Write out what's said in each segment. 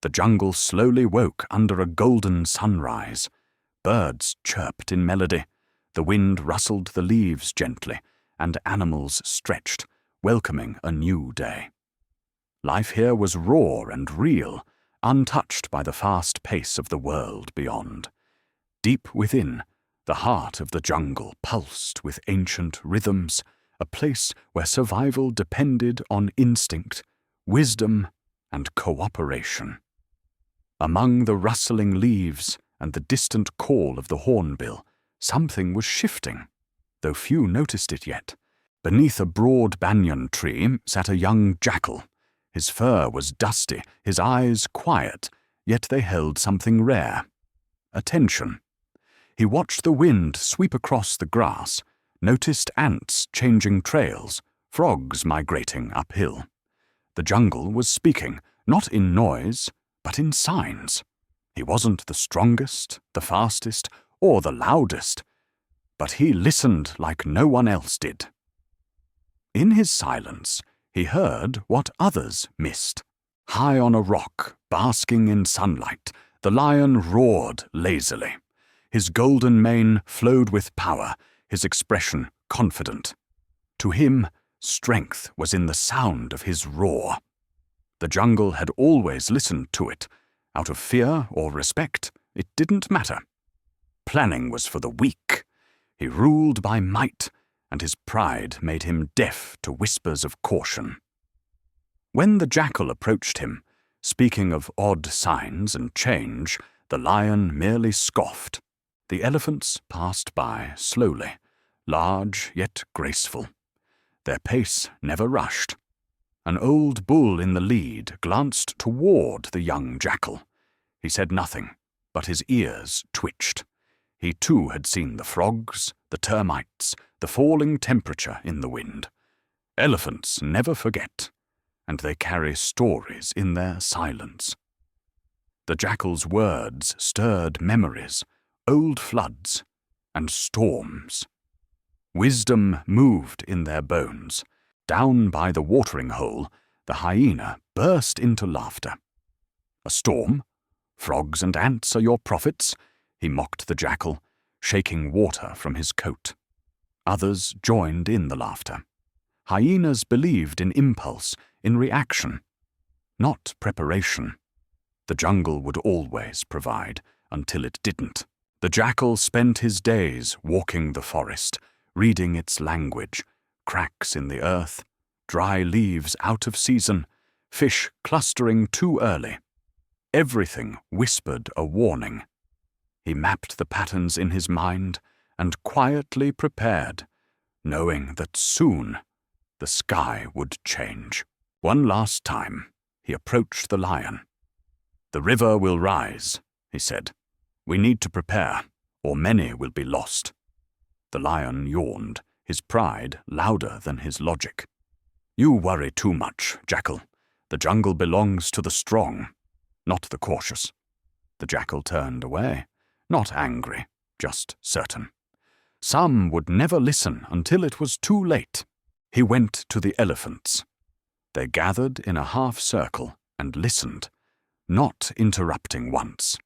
The jungle slowly woke under a golden sunrise. Birds chirped in melody, the wind rustled the leaves gently, and animals stretched, welcoming a new day. Life here was raw and real, untouched by the fast pace of the world beyond. Deep within, the heart of the jungle pulsed with ancient rhythms, a place where survival depended on instinct, wisdom, and cooperation. Among the rustling leaves and the distant call of the hornbill, something was shifting, though few noticed it yet. Beneath a broad banyan tree sat a young jackal. His fur was dusty, his eyes quiet, yet they held something rare: attention. He watched the wind sweep across the grass, noticed ants changing trails, frogs migrating uphill. The jungle was speaking, not in noise, but in signs. He wasn't the strongest, the fastest, or the loudest, but he listened like no one else did. In his silence, he heard what others missed. High on a rock, basking in sunlight, the lion roared lazily. His golden mane flowed with power, his expression confident. To him, strength was in the sound of his roar. The jungle had always listened to it. Out of fear or respect, it didn't matter. Planning was for the weak. He ruled by might, and his pride made him deaf to whispers of caution. When the jackal approached him, speaking of odd signs and change, the lion merely scoffed. The elephants passed by slowly, large yet graceful. Their pace never rushed. An old bull in the lead glanced toward the young jackal. He said nothing, but his ears twitched. He too had seen the frogs, the termites, the falling temperature in the wind. Elephants never forget, and they carry stories in their silence. The jackal's words stirred memories, old floods, and storms. Wisdom moved in their bones. Down by the watering hole, the hyena burst into laughter. A storm? Frogs and ants are your prophets? He mocked the jackal, shaking water from his coat. Others joined in the laughter. Hyenas believed in impulse, in reaction, not preparation. The jungle would always provide, until it didn't. The jackal spent his days walking the forest, reading its language, cracks in the earth, dry leaves out of season, fish clustering too early. Everything whispered a warning. He mapped the patterns in his mind and quietly prepared, knowing that soon the sky would change. One last time, he approached the lion. "The river will rise," he said. "We need to prepare, or many will be lost." The lion yawned, his pride louder than his logic. "You worry too much, jackal. The jungle belongs to the strong, not the cautious." The jackal turned away, not angry, just certain. Some would never listen until it was too late. He went to the elephants. They gathered in a half-circle and listened, not interrupting once.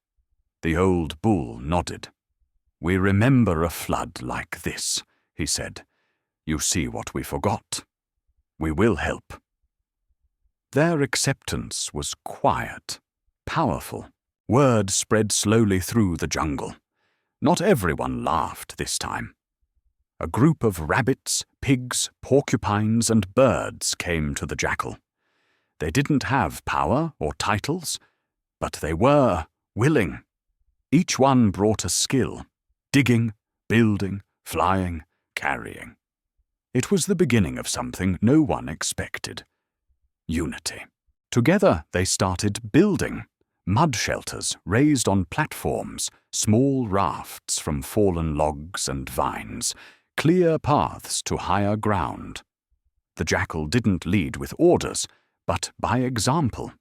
The old bull nodded. "We remember a flood like this," he said. "You see what we forgot. We will help." Their acceptance was quiet, powerful. Word spread slowly through the jungle. Not everyone laughed this time. A group of rabbits, pigs, porcupines, and birds came to the jackal. They didn't have power or titles, but they were willing. Each one brought a skill: digging, building, flying, carrying. It was the beginning of something no one expected: unity. Together they started building. Mud shelters raised on platforms, small rafts from fallen logs and vines, clear paths to higher ground. The jackal didn't lead with orders, but by example.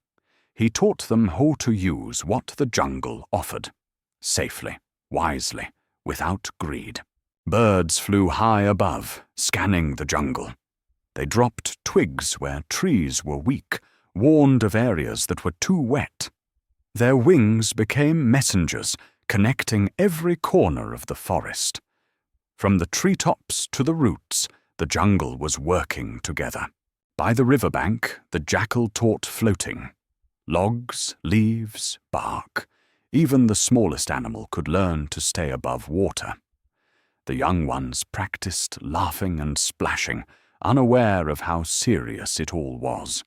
He taught them how to use what the jungle offered, safely, wisely, without greed. Birds flew high above, scanning the jungle. They dropped twigs where trees were weak, warned of areas that were too wet. Their wings became messengers, connecting every corner of the forest. From the treetops to the roots, the jungle was working together. By the riverbank, the jackal taught floating. Logs, leaves, bark, even the smallest animal could learn to stay above water. The young ones practiced laughing and splashing, unaware of how serious it all was.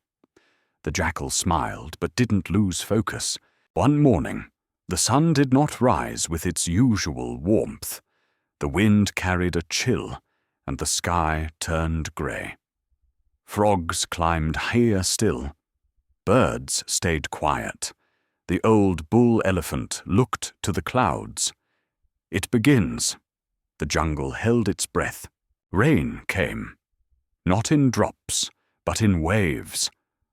The jackal smiled but didn't lose focus. One morning, the sun did not rise with its usual warmth. The wind carried a chill, and the sky turned grey. Frogs climbed higher still. Birds stayed quiet. The old bull elephant looked to the clouds. It begins. The jungle held its breath. Rain came. Not in drops, but in waves.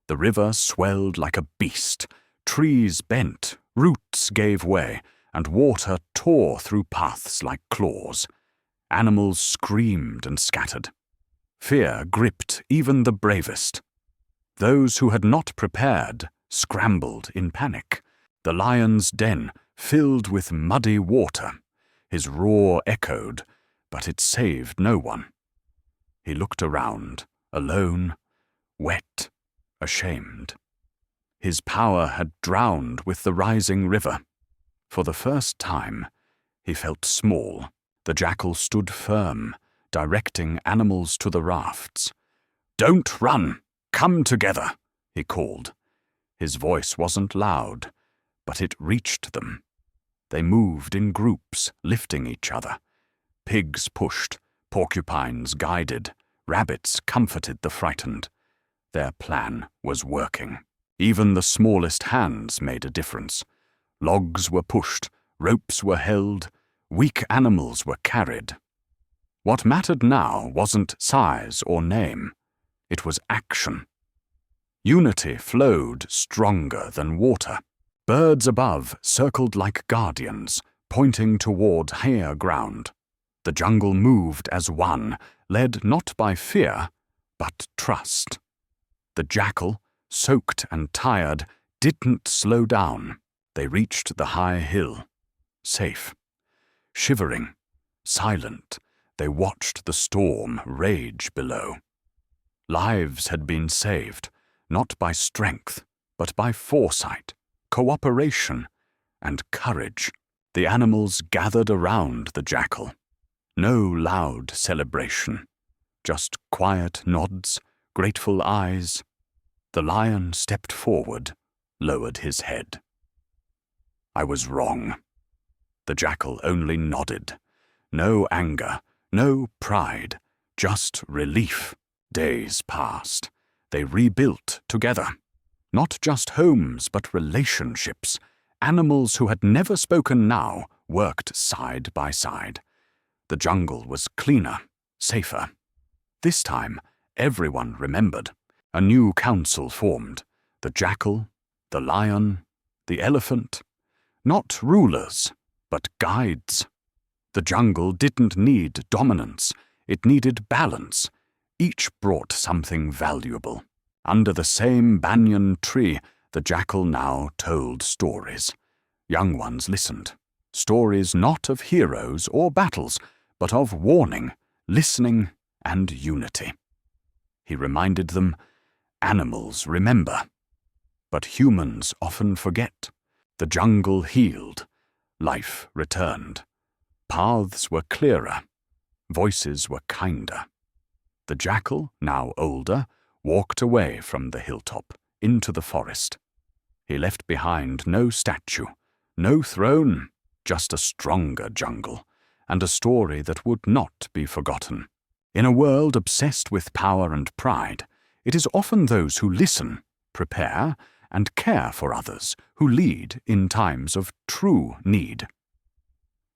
The river swelled like a beast. Trees bent, roots gave way, and water tore through paths like claws. Animals screamed and scattered. Fear gripped even the bravest. Those who had not prepared scrambled in panic. The lion's den filled with muddy water. His roar echoed, but it saved no one. He looked around, alone, wet, ashamed. His power had drowned with the rising river. For the first time, he felt small. The jackal stood firm, directing animals to the rafts. "Don't run! Come together!" he called. His voice wasn't loud, but it reached them. They moved in groups, lifting each other. Pigs pushed, porcupines guided, rabbits comforted the frightened. Their plan was working. Even the smallest hands made a difference. Logs were pushed, ropes were held, weak animals were carried. What mattered now wasn't size or name. It was action. Unity flowed stronger than water. Birds above circled like guardians, pointing toward higher ground. The jungle moved as one, led not by fear, but trust. The jackal, soaked and tired, didn't slow down. They reached the high hill. Safe. Shivering, silent, they watched the storm rage below. Lives had been saved, not by strength, but by foresight, cooperation, and courage. The animals gathered around the jackal. No loud celebration, just quiet nods, grateful eyes. The lion stepped forward, lowered his head. "I was wrong." The jackal only nodded. No anger, no pride, just relief. Days passed. They rebuilt together. Not just homes, but relationships. Animals who had never spoken now worked side by side. The jungle was cleaner, safer. This time, everyone remembered. A new council formed. The jackal, the lion, the elephant. Not rulers, but guides. The jungle didn't need dominance. It needed balance. Each brought something valuable. Under the same banyan tree, the jackal now told stories. Young ones listened. Stories not of heroes or battles, but of warning, listening, and unity. He reminded them, animals remember, but humans often forget. The jungle healed. Life returned. Paths were clearer. Voices were kinder. The jackal, now older, walked away from the hilltop into the forest. He left behind no statue, no throne, just a stronger jungle, and a story that would not be forgotten. In a world obsessed with power and pride, it is often those who listen, prepare, and care for others who lead in times of true need.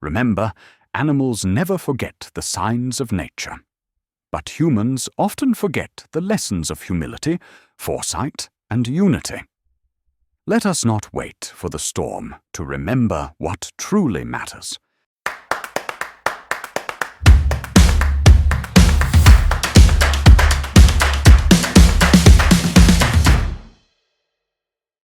Remember, animals never forget the signs of nature. But humans often forget the lessons of humility, foresight, and unity. Let us not wait for the storm to remember what truly matters.